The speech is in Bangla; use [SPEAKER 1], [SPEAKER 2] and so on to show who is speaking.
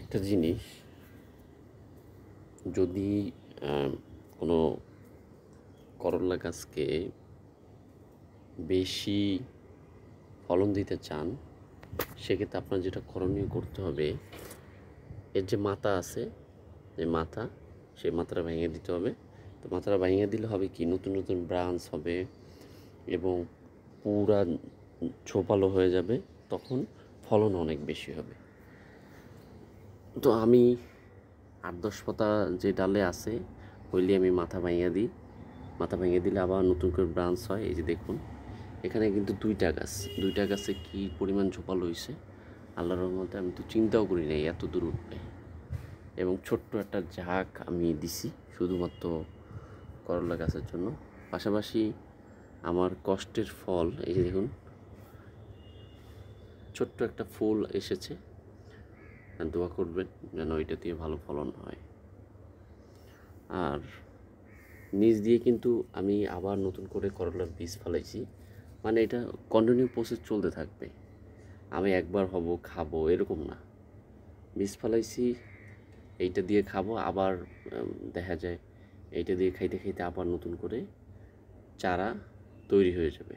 [SPEAKER 1] একটা জিনিস, যদি কোনো করল্লা গাছকে বেশি ফলন দিতে চান, সেক্ষেত্রে আপনার যেটা করণীয় করতে হবে, এর যে মাথা আছে, যে মাথা, সেই মাথাটা ভেঙে দিতে হবে। তো মাথাটা ভেঙে দিলে হবে কি, নতুন নতুন ব্রাঞ্চ হবে এবং পুরা ঝোপালো হয়ে যাবে, তখন ফলন অনেক বেশি হবে। তো আমি 8-10 পাতা যে ডালে আছে, হইলে আমি মাথা ভেঙে দিই। মাথা ভেঙে দিলে আবার নতুন করে ব্রাঞ্চ হয়। এই যে দেখুন, এখানে কিন্তু দুইটা গাছে কি পরিমাণ ঝোপালো হয়েছে, আল্লাহর রহমতে। আমি তো চিন্তাও করি নাই এত দূর উঠবে। এবং ছোট্ট একটা ঝাঁক আমি দিছি শুধুমাত্র করলা গাছের জন্য। পাশাপাশি আমার কষ্টের ফল, এই যে দেখুন, ছোট্ট একটা ফুল এসেছে। দোয়া করবেন যেন ওইটা দিয়ে ভালো ফলন হয়। আর নিচ দিয়ে কিন্তু আমি আবার নতুন করে করলার বীজ ফলাইছি। মানে এটা কন্টিনিউ প্রসেস চলতে থাকবে। আমি একবার হব খাবো এরকম না। বীজ ফলাইছি, এইটা দিয়ে খাবো, আবার দেখা যায় এইটা দিয়ে খাইতে খাইতে আবার নতুন করে চারা তৈরি হয়ে যাবে।